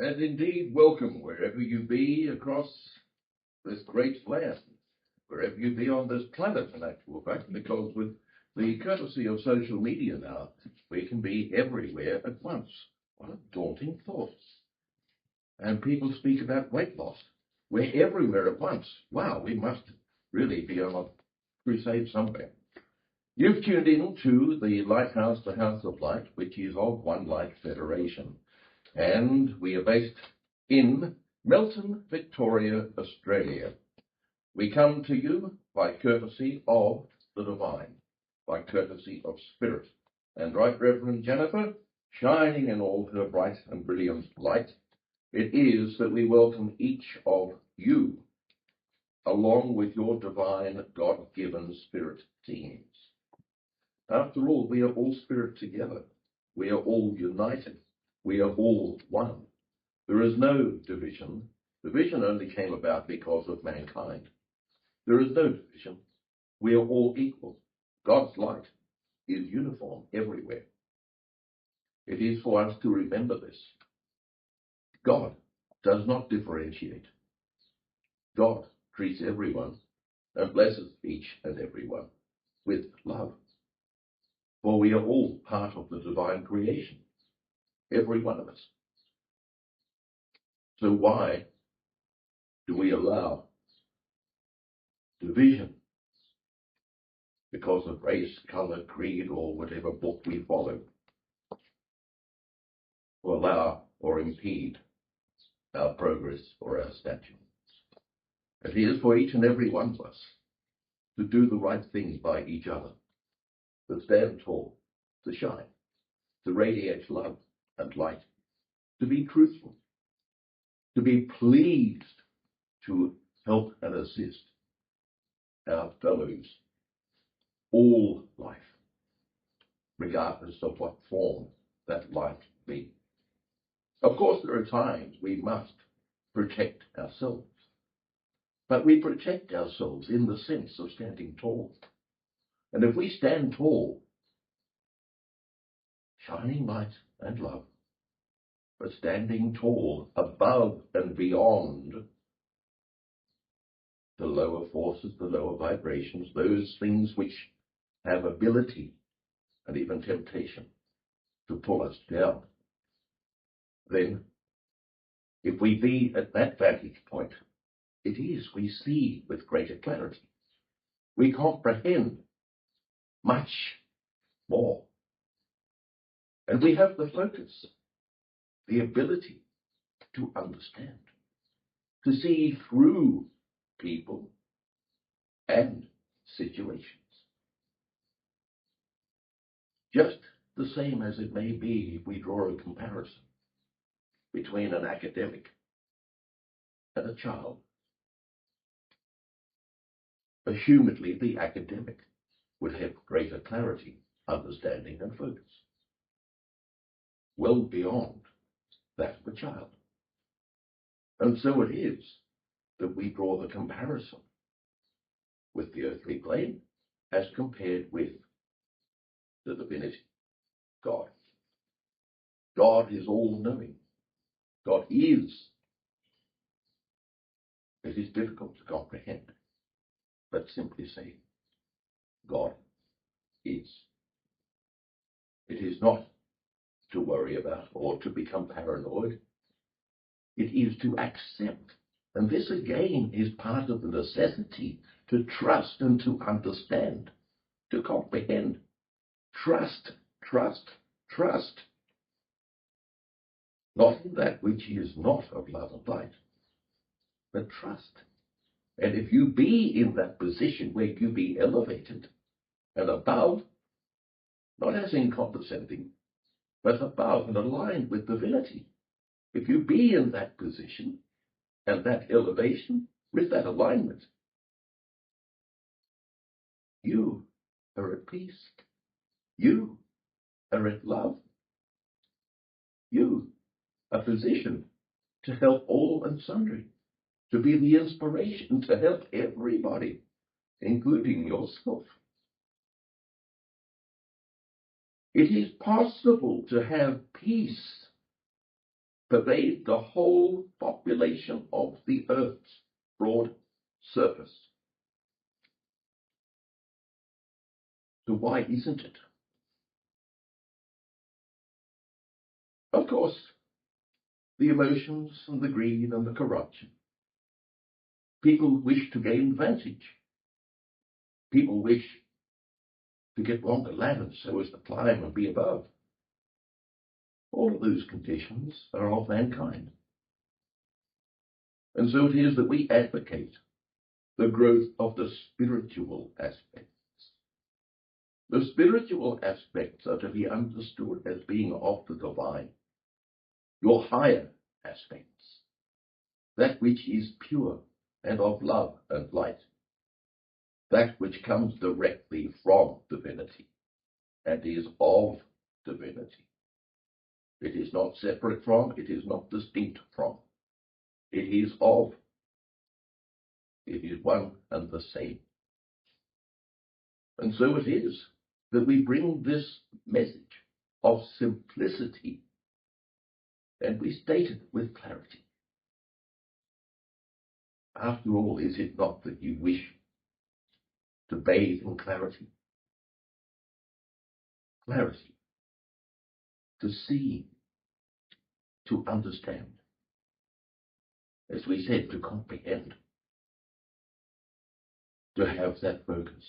And indeed, welcome wherever you be across this great land, wherever you be on this planet, in actual fact, because with the courtesy of social media now, we can be everywhere at once. What a daunting thought. And people speak about weight loss. We're everywhere at once. Wow, we must really be on a crusade somewhere. You've tuned in to the Lighthouse, the House of Light, which is of One Light Federation. And we are based in Melton, Victoria, Australia. We come to you by courtesy of the divine, by courtesy of spirit. And Right Reverend Jennifer, shining in all her bright and brilliant light, it is that we welcome each of you along with your divine God-given spirit teams. After all, we are all spirit together. We are all united. We are all one. There is no division. Division only came about because of mankind. There is no division. We are all equal. God's light is uniform everywhere. It is for us to remember this. God does not differentiate. God treats everyone and blesses each and every one with love. For we are all part of the divine creation, every one of us. So why do we allow division because of race, color, creed, or whatever book we follow, to allow or impede our progress or our stature? It is for each and every one of us to do the right thing by each other, to stand tall, to shine, to radiate love and light, to be truthful, to be pleased to help and assist our fellows, all life, regardless of what form that life be. Of course, there are times we must protect ourselves, but we protect ourselves in the sense of standing tall. And if we stand tall, shining light and love, but standing tall above and beyond the lower forces, the lower vibrations, those things which have ability and even temptation to pull us down, then if we be at that vantage point, it is we see with greater clarity. We comprehend much more. And we have the focus, the ability to understand, to see through people and situations. Just the same as it may be if we draw a comparison between an academic and a child. Assumedly, the academic would have greater clarity, understanding, and focus, well beyond that of a child. And so it is that we draw the comparison with the earthly plane as compared with the divinity, God. God is all-knowing. God is. It is difficult to comprehend, but simply say, God is. It is not to worry about or to become paranoid. It is to accept. And this again is part of the necessity to trust and to understand, to comprehend. Trust, trust, trust. Not in that which is not of love and light, but trust. And if you be in that position where you be elevated and above, not as in condescending, but above and aligned with divinity, if you be in that position and that elevation with that alignment, you are at peace. You are at love. You are positioned to help all and sundry, to be the inspiration to help everybody, including yourself. It is possible to have peace pervade the whole population of the earth's broad surface. So why isn't it? Of course, the emotions and the greed and the corruption. People wish to gain advantage. People wish to get longer ladders so as to climb and be above. All of those conditions are of mankind. And so it is that we advocate the growth of the spiritual aspects. The spiritual aspects are to be understood as being of the divine. Your higher aspects, that which is pure and of love and light, that which comes directly from divinity and is of divinity. It is not separate from, it is not distinct from. It is of. It is one and the same. And so it is that we bring this message of simplicity and we state it with clarity. After all, is it not that you wish to bathe in clarity? Clarity. To see, to understand. As we said, to comprehend. To have that focus.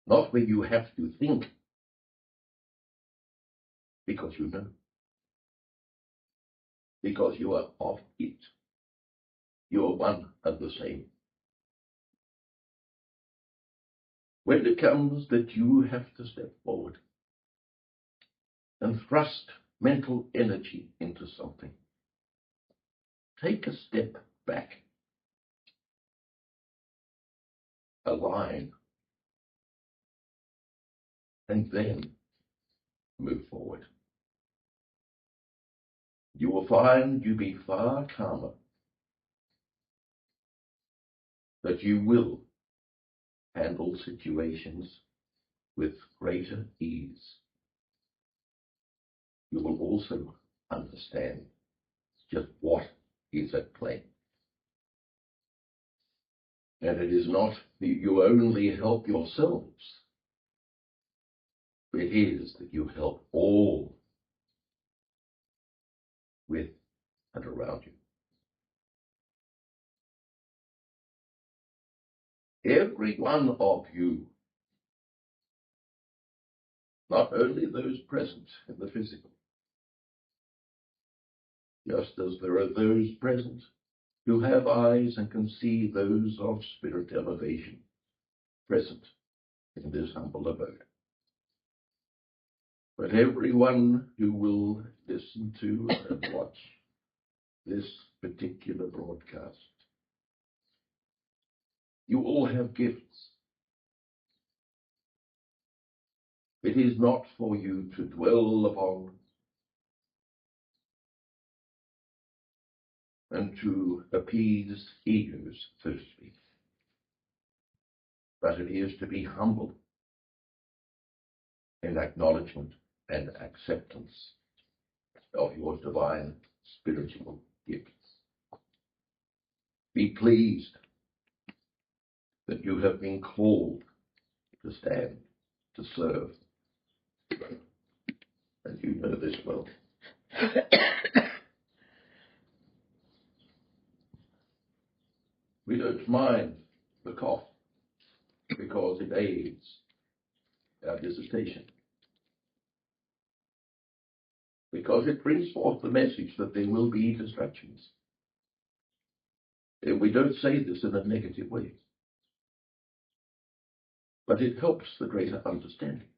Not where you have to think, because you know. Because you are of it. You are one and the same. When it comes that you have to step forward and thrust mental energy into something, take a step back, align, and then move forward. You will find you be far calmer, that you will handle situations with greater ease. You will also understand just what is at play. And it is not that you only help yourselves. It is that you help all with and around you. Every one of you, not only those present in the physical, just as there are those present who have eyes and can see those of spirit elevation present in this humble abode. But everyone who will listen to and watch this particular broadcast, you all have gifts. It is not for you to dwell upon and to appease egos, so to speak, but it is to be humble in acknowledgement and acceptance of your divine spiritual gifts. Be pleased that you have been called to stand, to serve, and you know this well. We don't mind the cough because it aids our dissertation, because it brings forth the message that there will be distractions. And we don't say this in a negative way, but it helps the greater understanding.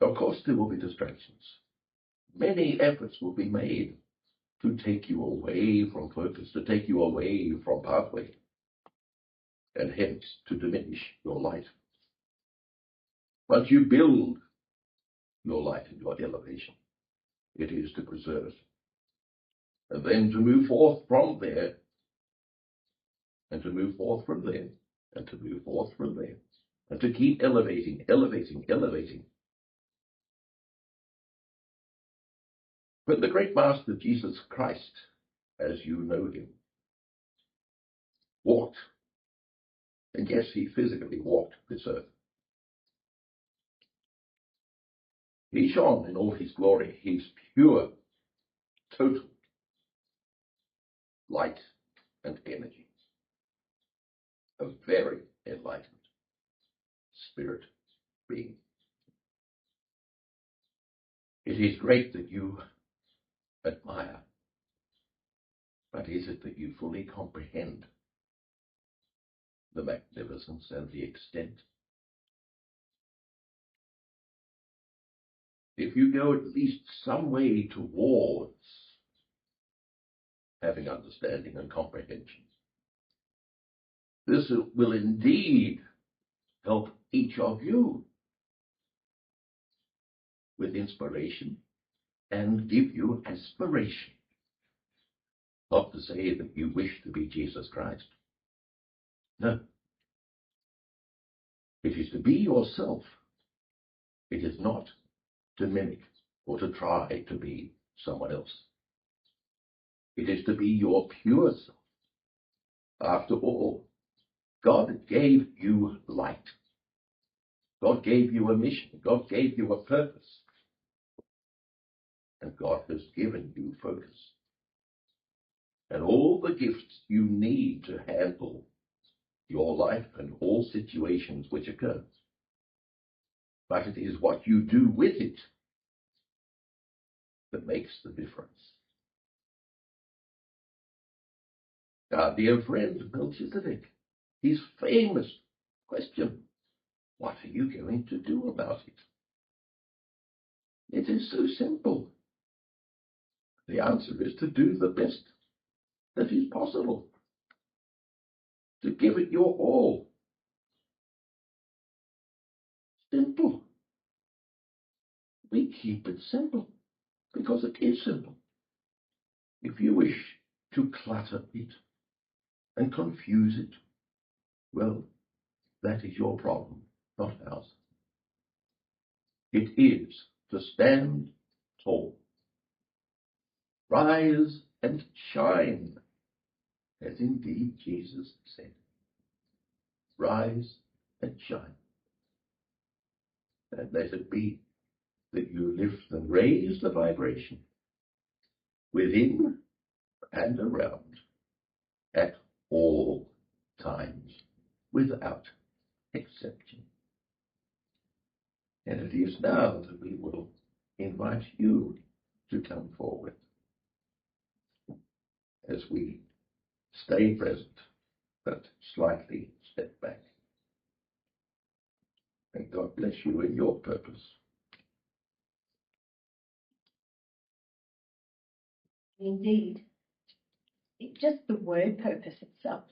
Of course, there will be distractions. Many efforts will be made to take you away from focus, to take you away from pathway, and hence to diminish your light. But you build your light and your elevation. It is to preserve it. And then to move forth from there, and to move forth from there, and to move forth from there, and to keep elevating, elevating, elevating. But the great Master Jesus Christ, as you know him, walked, and yes, he physically walked this earth. He shone in all his glory. He's pure, total light and energy. A very enlightened spirit being. It is great that you admire, but is it that you fully comprehend the magnificence and the extent? If you go at least some way towards having understanding and comprehension, this will indeed help each of you with inspiration and give you aspiration. Not to say that you wish to be Jesus Christ. No. It is to be yourself. It is not to mimic or to try to be someone else. It is to be your pure self. After all, God gave you light. God gave you a mission. God gave you a purpose. And God has given you focus. And all the gifts you need to handle your life and all situations which occur. But it is what you do with it that makes the difference. Our dear friend Melchizedek, his famous question, what are you going to do about it? It is so simple. The answer is to do the best that is possible, to give it your all. Simple. We keep it simple because it is simple. If you wish to clutter it and confuse it, well, that is your problem, not ours. It is to stand tall, rise and shine, as indeed Jesus said. Rise and shine. And let it be that you lift and raise the vibration within and around at all times, without exception. And it is now that we will invite you to come forward as we stay present, but slightly step back. And God bless you in your purpose. Indeed, just the word purpose itself.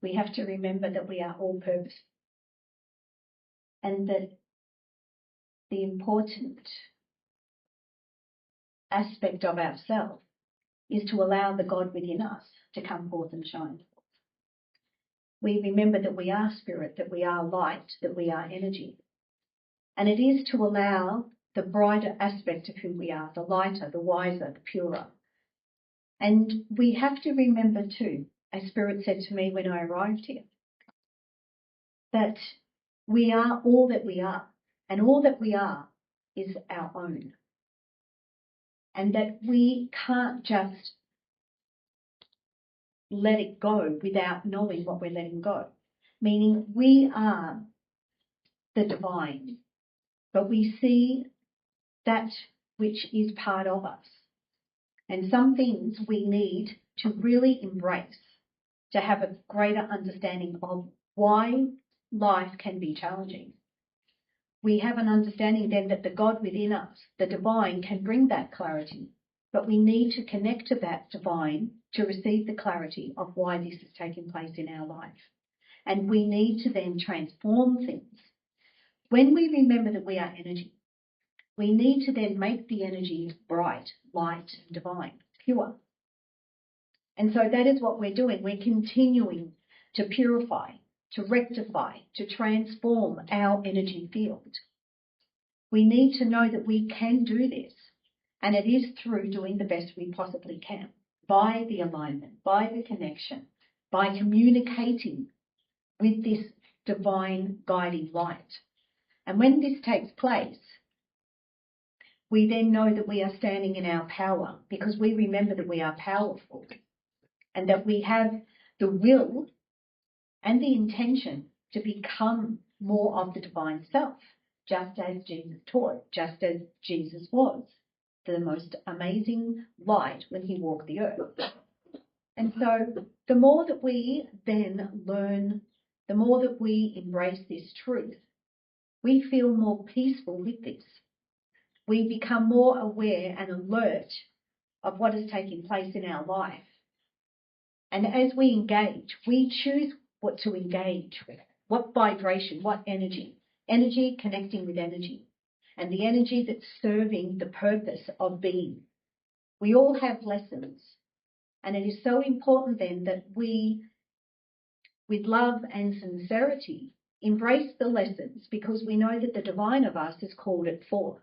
We have to remember that we are all purpose, and that the important aspect of ourselves is to allow the God within us to come forth and shine. We remember that we are spirit, that we are light, that we are energy. And it is to allow the brighter aspect of who we are, the lighter, the wiser, the purer. And we have to remember too, as Spirit said to me when I arrived here, that we are all that we are, and all that we are is our own. And that we can't just let it go without knowing what we're letting go. Meaning we are the divine, but we see that which is part of us. And some things we need to really embrace to have a greater understanding of why life can be challenging. We have an understanding then that the God within us, the divine, can bring that clarity. But we need to connect to that divine to receive the clarity of why this is taking place in our life. And we need to then transform things. When we remember that we are energy, we need to then make the energy bright, light, divine, pure. And so that is what we're doing. We're continuing to purify, to rectify, to transform our energy field. We need to know that we can do this And it is through doing the best we possibly can, by the alignment, by the connection, by communicating with this divine guiding light. And when this takes place, we then know that we are standing in our power, because we remember that we are powerful and that we have the will and the intention to become more of the divine self, just as Jesus taught, just as Jesus was the most amazing light when he walked the earth. And so the more that we then learn, the more that we embrace this truth, we feel more peaceful with this. We become more aware and alert of what is taking place in our life. And as we engage, we choose what to engage with, what vibration, what energy. Energy connecting with energy, and the energy that's serving the purpose of being. We all have lessons, and it is so important then that we, with love and sincerity, embrace the lessons, because we know that the divine of us has called it forth.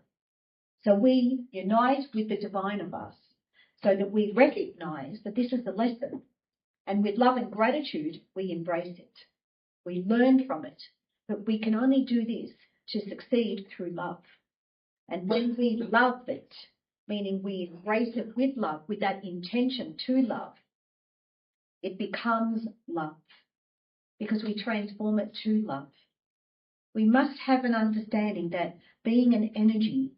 So we unite with the divine of us so that we recognize that this is the lesson, and with love and gratitude, we embrace it. We learn from it, but we can only do this to succeed through love. And when we love it, meaning we embrace it with love, with that intention to love, it becomes love, because we transform it to love. We must have an understanding that being an energy,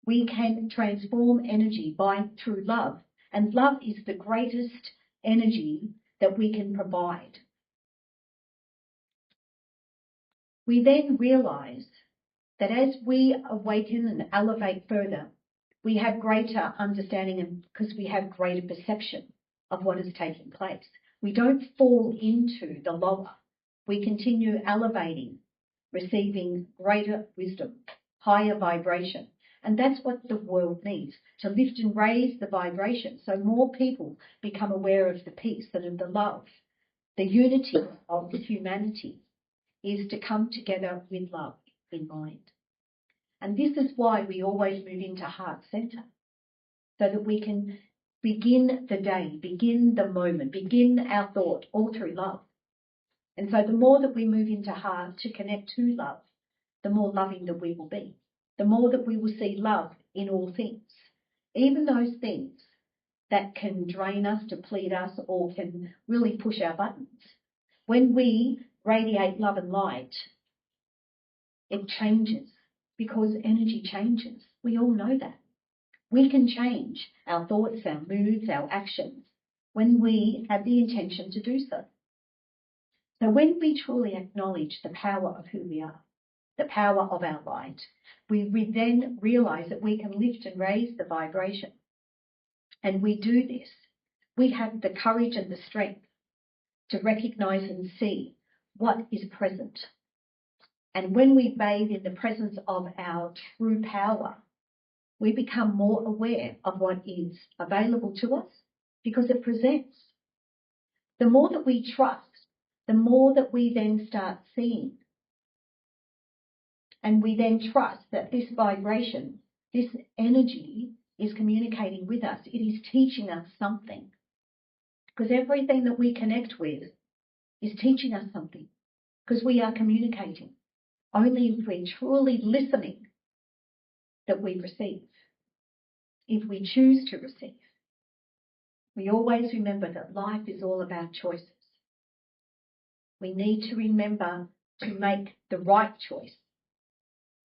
we can transform energy through love, and love is the greatest energy that we can provide. We then realize that as we awaken and elevate further, we have greater understanding, and because we have greater perception of what is taking place. We don't fall into the lower. We continue elevating, receiving greater wisdom, higher vibration. And that's what the world needs, to lift and raise the vibration so more people become aware of the peace and of the love. The unity of humanity is to come together with love in mind. And this is why we always move into heart center, so that we can begin the day, begin the moment, begin our thought all through love. And so the more that we move into heart to connect to love, the more loving that we will be, the more that we will see love in all things, even those things that can drain us, deplete us, or can really push our buttons. When we radiate love and light, it changes, because energy changes. We all know that. We can change our thoughts, our moods, our actions when we have the intention to do so. So when we truly acknowledge the power of who we are, the power of our light, we then realize that we can lift and raise the vibration. And we do this. We have the courage and the strength to recognize and see what is present. And when we bathe in the presence of our true power, we become more aware of what is available to us, because it presents. The more that we trust, the more that we then start seeing. And we then trust that this vibration, this energy is communicating with us. It is teaching us something. Because everything that we connect with is teaching us something, because we are communicating. Only if we're truly listening that we receive. If we choose to receive. We always remember that life is all about choices. We need to remember to make the right choice.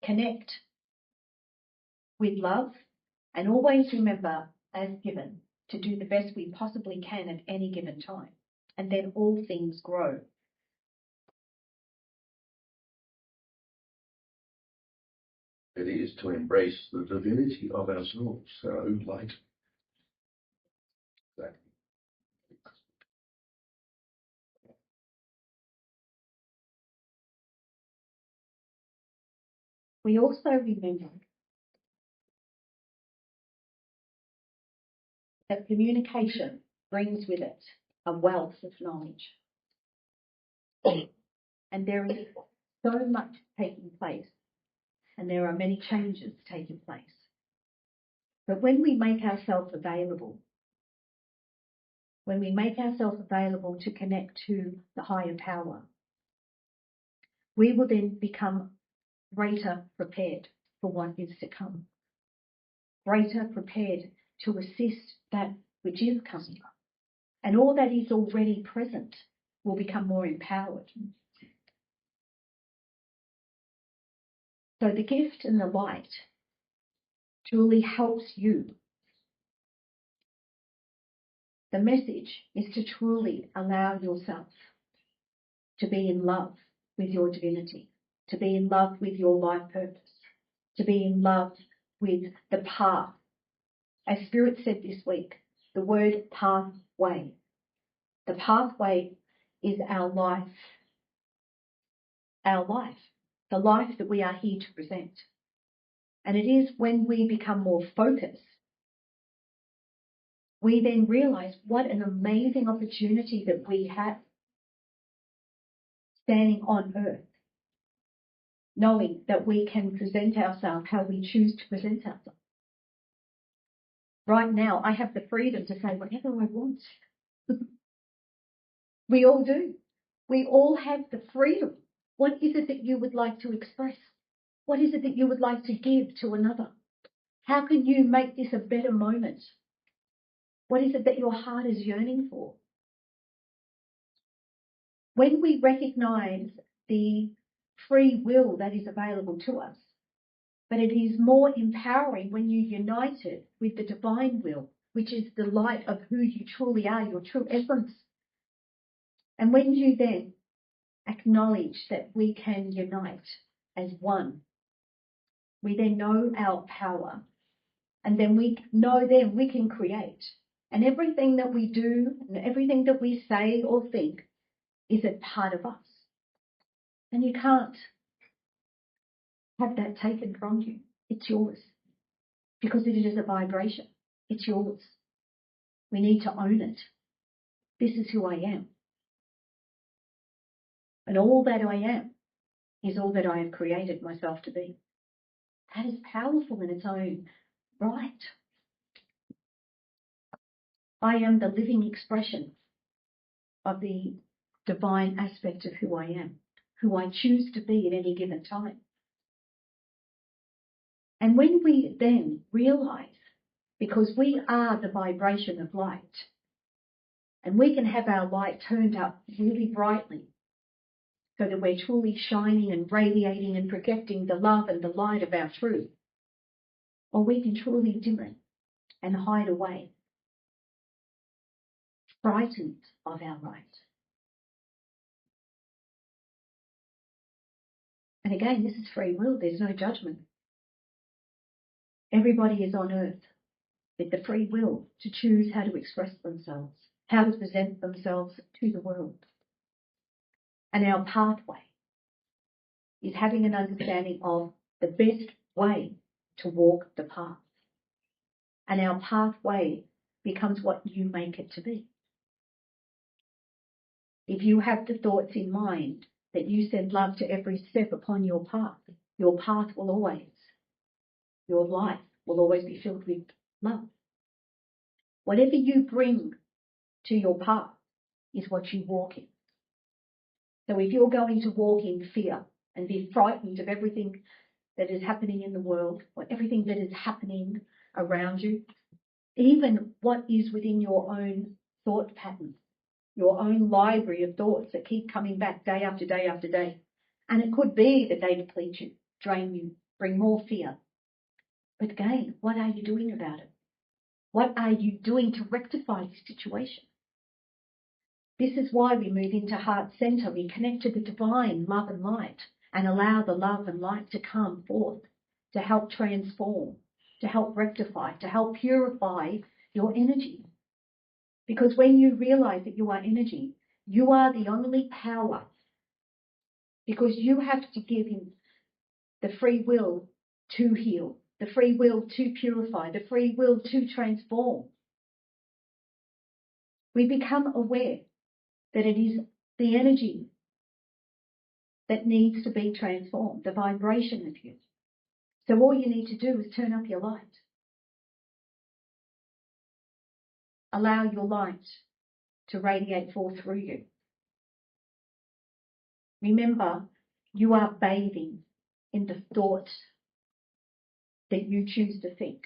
Connect with love, and always remember, as given, to do the best we possibly can at any given time. And then all things grow. It is to embrace the divinity of our souls, our own light. Exactly. We also remember that communication brings with it a wealth of knowledge. And there is so much taking place, and there are many changes taking place. But when we make ourselves available, to connect to the higher power, we will then become greater prepared for what is to come, greater prepared to assist that which is coming. And all that is already present will become more empowered. So the gift and the light truly helps you. The message is to truly allow yourself to be in love with your divinity, to be in love with your life purpose, to be in love with the path. As Spirit said this week, the word pathway. The pathway is our life, the life that we are here to present. And it is when we become more focused, we then realize what an amazing opportunity that we have standing on earth, knowing that we can present ourselves how we choose to present ourselves. Right now, I have the freedom to say whatever I want. We all do. We all have the freedom. What is it that you would like to express? What is it that you would like to give to another? How can you make this a better moment? What is it that your heart is yearning for? When we recognize the free will that is available to us, but it is more empowering when you unite it with the divine will, which is the light of who you truly are, your true essence. And when you then acknowledge that we can unite as one, we then know our power, and then we know then we can create. And everything that we do and everything that we say or think is a part of us. And you can't have that taken from you. It's yours. Because it is a vibration. It's yours. We need to own it. This is who I am. And all that I am is all that I have created myself to be. That is powerful in its own right. I am the living expression of the divine aspect of who I am, who I choose to be at any given time. And when we then realize, because we are the vibration of light, and we can have our light turned up really brightly so that we're truly shining and radiating and projecting the love and the light of our truth, or we can truly dim it and hide away, frightened of our light. And again, this is free will. There's no judgment. Everybody is on earth with the free will to choose how to express themselves, how to present themselves to the world. And our pathway is having an understanding of the best way to walk the path. And our pathway becomes what you make it to be. If you have the thoughts in mind that you send love to every step upon your path will always, your life will always be filled with love. Whatever you bring to your path is what you walk in. So if you're going to walk in fear and be frightened of everything that is happening in the world, or everything that is happening around you, even what is within your own thought pattern, your own library of thoughts that keep coming back day after day after day. And it could be that they deplete you, drain you, bring more fear. But again, what are you doing about it? What are you doing to rectify the situation? This is why we move into heart center. We connect to the divine love and light and allow the love and light to come forth to help transform, to help rectify, to help purify your energy. Because when you realize that you are energy, you are the only power, because you have to give him the free will to heal, the free will to purify, the free will to transform. We become aware that it is the energy that needs to be transformed, the vibration of you. So all you need to do is turn up your light. Allow your light to radiate forth through you. Remember, you are bathing in the thought that you choose to think.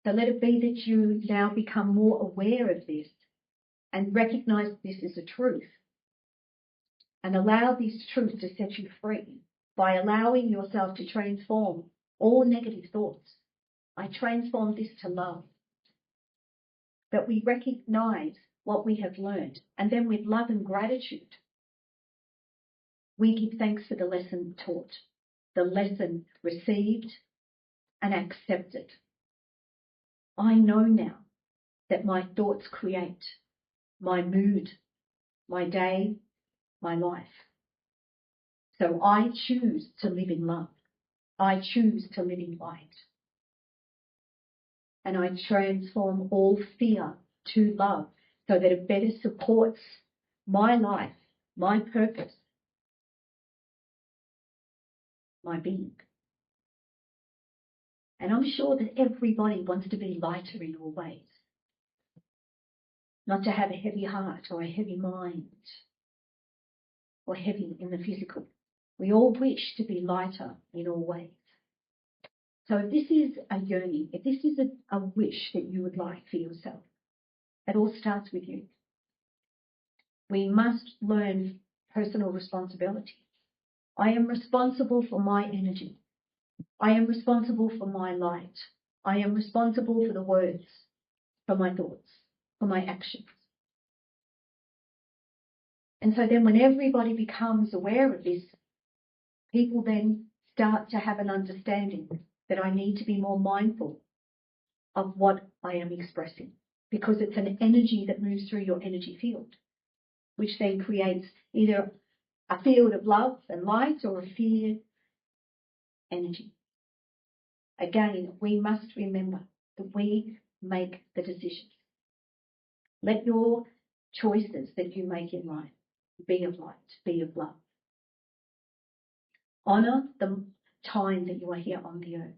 So let it be that you now become more aware of this and recognize this is a truth. And allow this truth to set you free by allowing yourself to transform all negative thoughts. I transform this to love. That we recognize what we have learned, and then with love and gratitude, we give thanks for the lesson taught, the lesson received and accepted. I know now that my thoughts create my mood, my day, my life. So I choose to live in love. I choose to live in light. And I transform all fear to love so that it better supports my life, my purpose, my being. And I'm sure that everybody wants to be lighter in all ways, not to have a heavy heart or a heavy mind or heavy in the physical. We all wish to be lighter in all ways. So if this is a yearning, if this is a wish that you would like for yourself, it all starts with you. We must learn personal responsibility. I am responsible for my energy. I am responsible for my light. I am responsible for the words, for my thoughts, for my actions. And so then when everybody becomes aware of this, people then start to have an understanding that I need to be more mindful of what I am expressing, because it's an energy that moves through your energy field, which then creates either a field of love and light or a fear energy. Again, we must remember that we make the decisions. Let your choices that you make in life be of light, be of love. Honour the time that you are here on the earth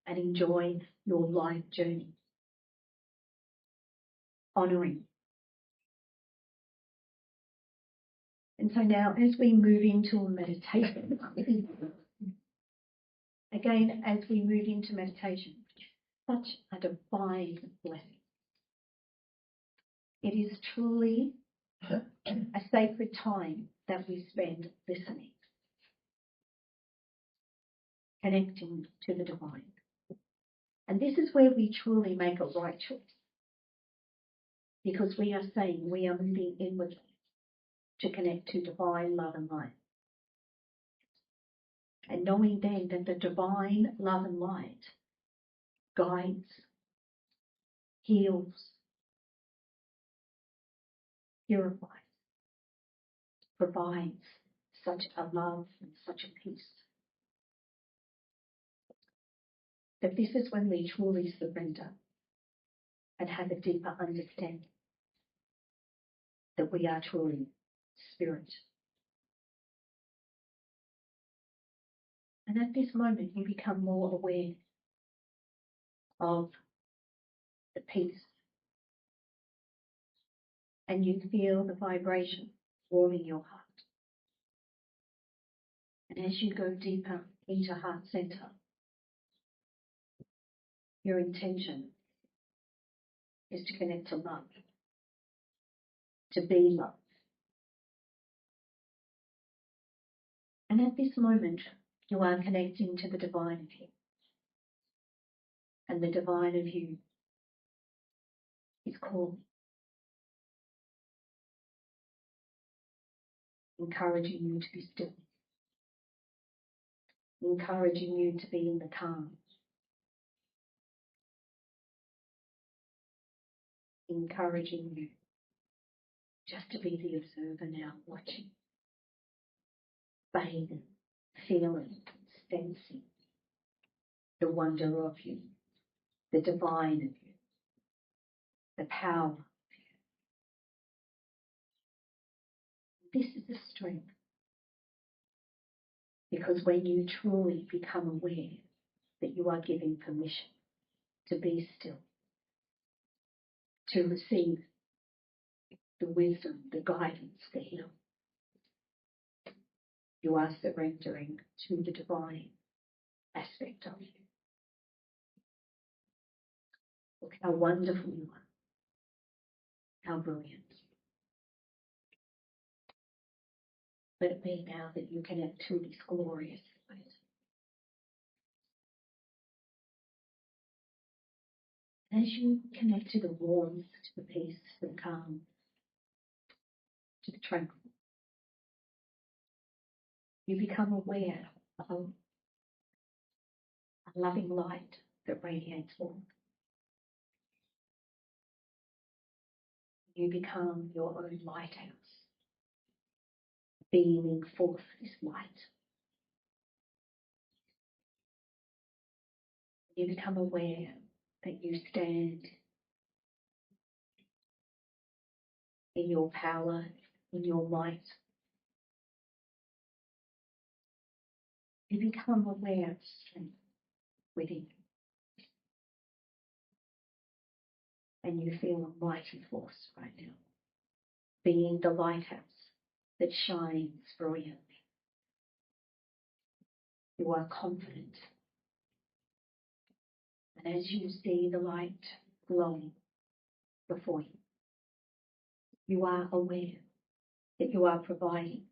and enjoy your life journey. Honouring. And so now as we move into a meditation, again, as we move into meditation, such a divine blessing. It is truly a sacred time that we spend listening, connecting to the divine. And this is where we truly make a right choice, because we are saying we are moving inwardly to connect to divine love and light. And knowing then that the divine love and light guides, heals, purifies, provides such a love and such a peace, that this is when we truly surrender and have a deeper understanding that we are truly spirit. And at this moment, you become more aware of the peace, and you feel the vibration warming your heart. And as you go deeper into heart center, your intention is to connect to love, to be love. And at this moment, you are connecting to the divine of you. And the divine of you is calling, encouraging you to be still, encouraging you to be in the calm, encouraging you just to be the observer now, watching, bathing, feeling, sensing the wonder of you, the divine of you, the power of you. This is the strength, because when you truly become aware that you are giving permission to be still, to receive the wisdom, the guidance, the healing. You are surrendering to the divine aspect of you. Look how wonderful you are, how brilliant. Let it be now that you connect to this glorious light. As you connect to the warmth, to the peace, to the calm, to the tranquil, you become aware of a loving light that radiates warmth. You become your own lighthouse, beaming forth this light. You become aware that you stand in your power, in your might. You become aware of strength within you. And you feel a mighty force right now, being the lighthouse that shines brilliantly. You are confident. And as you see the light glowing before you, you are aware that you are providing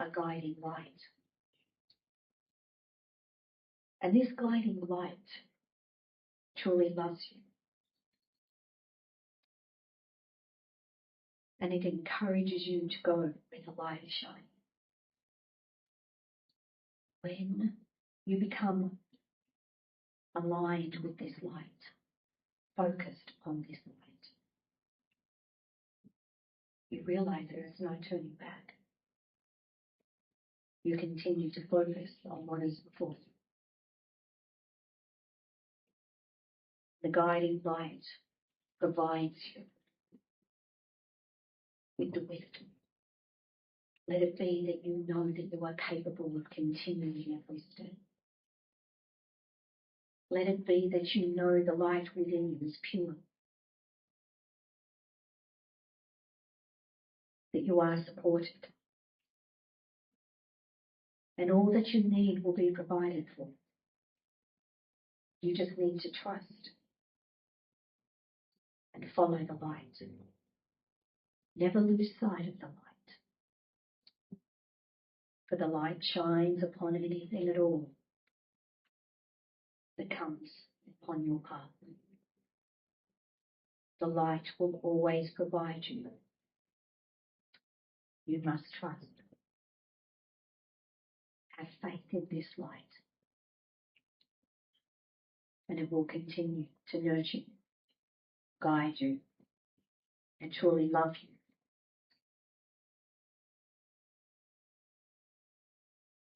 a guiding light. And this guiding light truly loves you. And it encourages you to go where the light is shining. When you become aligned with this light, focused on this light, you realize there is no turning back. You continue to focus on what is before you. The guiding light provides you with the wisdom. Let it be that you know that you are capable of continuing every step. Let it be that you know the light within you is pure, that you are supported, and all that you need will be provided for. You just need to trust and follow the light. Never lose sight of the light, for the light shines upon anything at all that comes upon your path. The light will always provide you. You must trust. Have faith in this light, and it will continue to nurture you, guide you, and truly love you.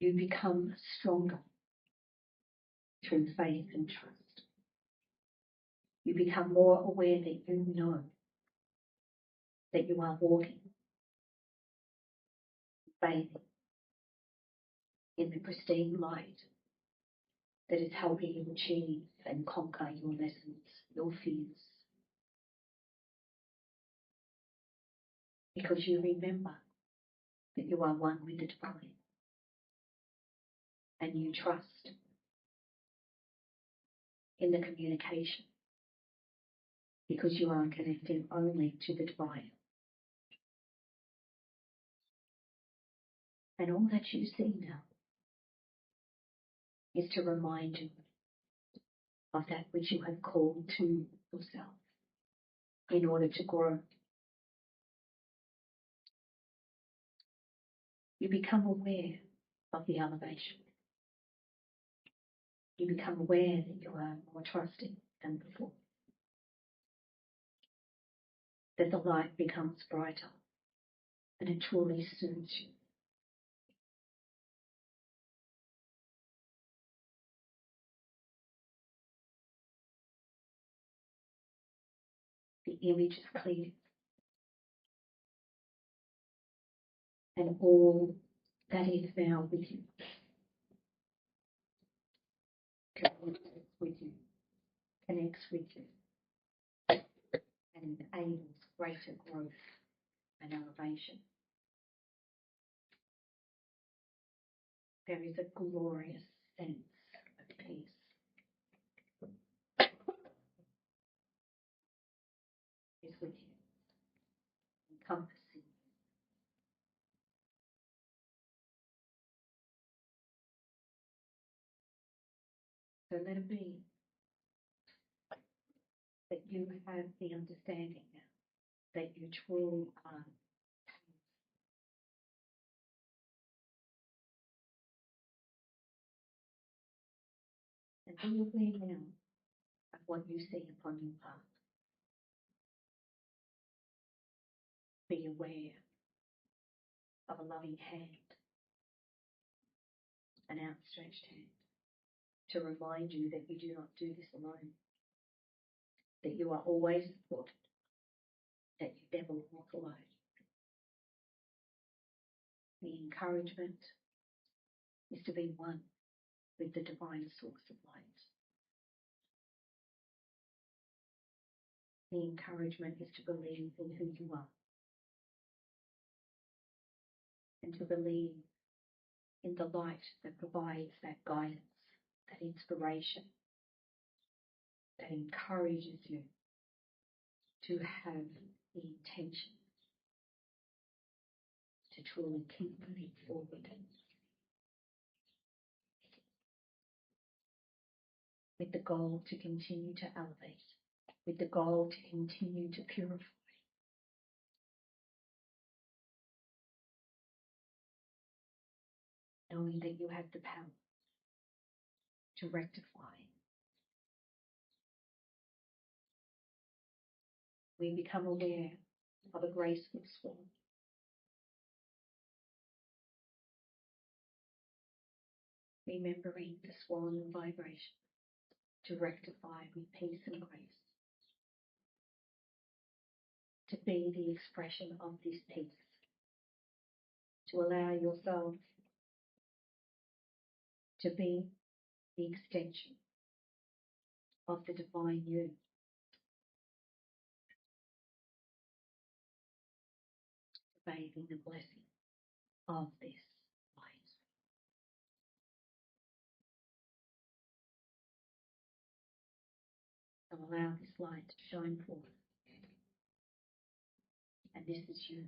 You become stronger through faith and trust. You become more aware that you know that you are walking, bathing in the pristine light that is helping you achieve and conquer your lessons, your fears. Because you remember that you are one with the divine, and you trust in the communication because you are connecting only to the divine. And all that you see now is to remind you of that which you have called to yourself in order to grow. You become aware of the elevation. You become aware that you are more trusting than before. That the light becomes brighter and it truly soothes you. The image is clear. And all that is now with you, connected with you, connects with you and enables greater growth and elevation. There is a glorious sense of peace. Is with you, encompassing you. So let it be that you have the understanding now that you truly are. And be aware now of what you see upon your path. Be aware of a loving hand, an outstretched hand, to remind you that you do not do this alone, that you are always supported, that you never walk alone. The encouragement is to be one with the divine source of light. The encouragement is to believe in who you are and to believe in the light that provides that guidance, that inspiration, that encourages you to have the intention to truly keep moving forward. With the goal to continue to elevate, with the goal to continue to purify. Knowing that you have the power to rectify. We become aware of a graceful swan. Remembering the swan vibration to rectify with peace and grace. To be the expression of this peace. To allow yourself to be the extension of the divine you. To bathe in the blessing of this light. So allow this light to shine forth. And this is you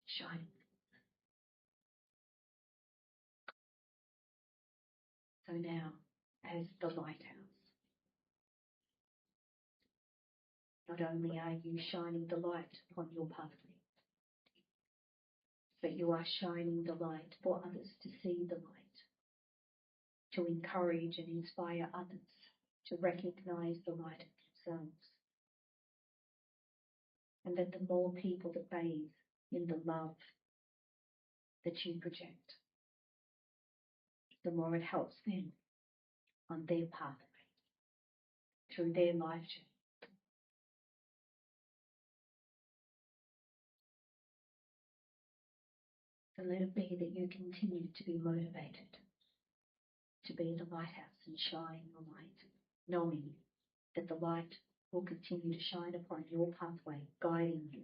shining. So now, as the lighthouse, not only are you shining the light upon your pathway, but you are shining the light for others to see the light, to encourage and inspire others to recognize the light of themselves. And that the more people that bathe in the love that you project, the more it helps them on their pathway, through their life journey. So let it be that you continue to be motivated to be the lighthouse and shine the light, knowing that the light will continue to shine upon your pathway, guiding you.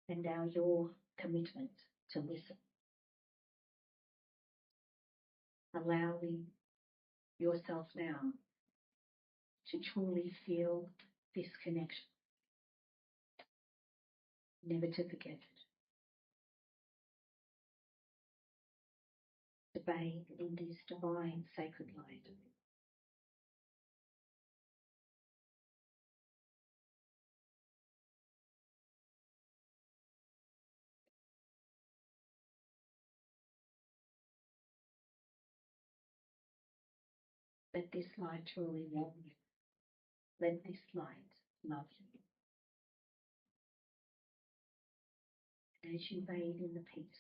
And now your commitment to listen, allowing yourself now to truly feel this connection, never to forget it, to bathe in this divine sacred light. Let this light truly warm you. Let this light love you. And as you bathe in the peace,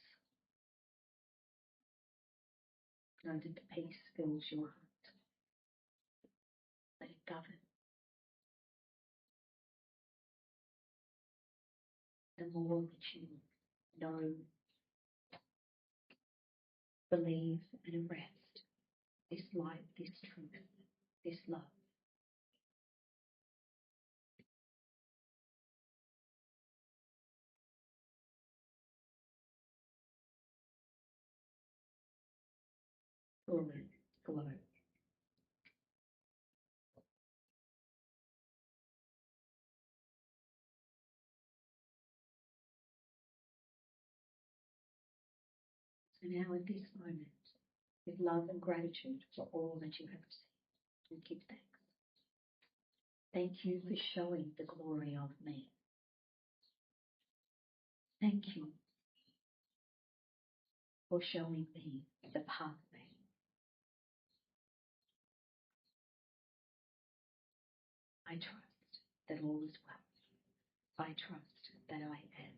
know that the peace fills your heart. Let it govern. The more that you know, believe, and rest, this light, this truth, this love. Fully glow. So now at this moment, with love and gratitude for all that you have received, and give thanks. Thank you for showing the glory of me. Thank you for showing me the pathway. I trust that all is well. I trust that I am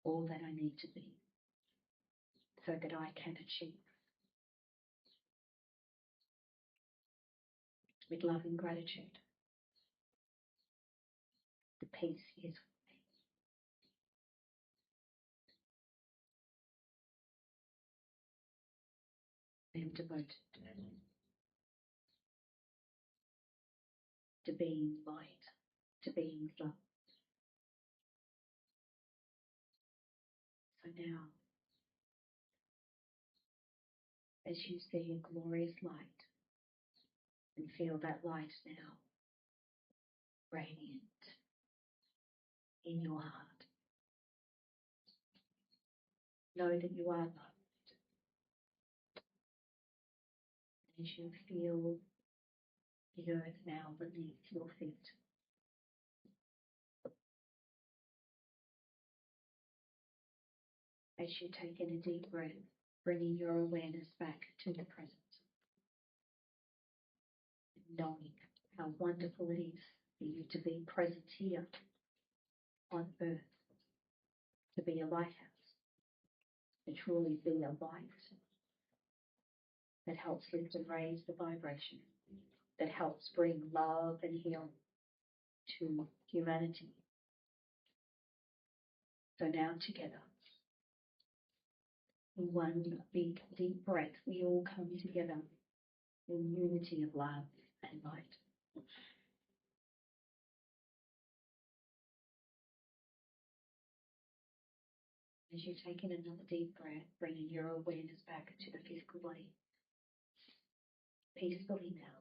all that I need to be so that I can achieve. With love and gratitude, the peace is with me. I am devoted to being light, to being love. So now, as you see a glorious light and feel that light now radiant in your heart, know that you are loved. And as you feel the earth now beneath your feet, as you take in a deep breath, bringing your awareness back to the present, knowing how wonderful it is for you to be present here on earth, to be a lighthouse, to truly be a light that helps lift and raise the vibration, that helps bring love and healing to humanity. So now together, in one big deep breath, we all come together in unity of love and light. As you take in another deep breath, bringing your awareness back to the physical body, peacefully now,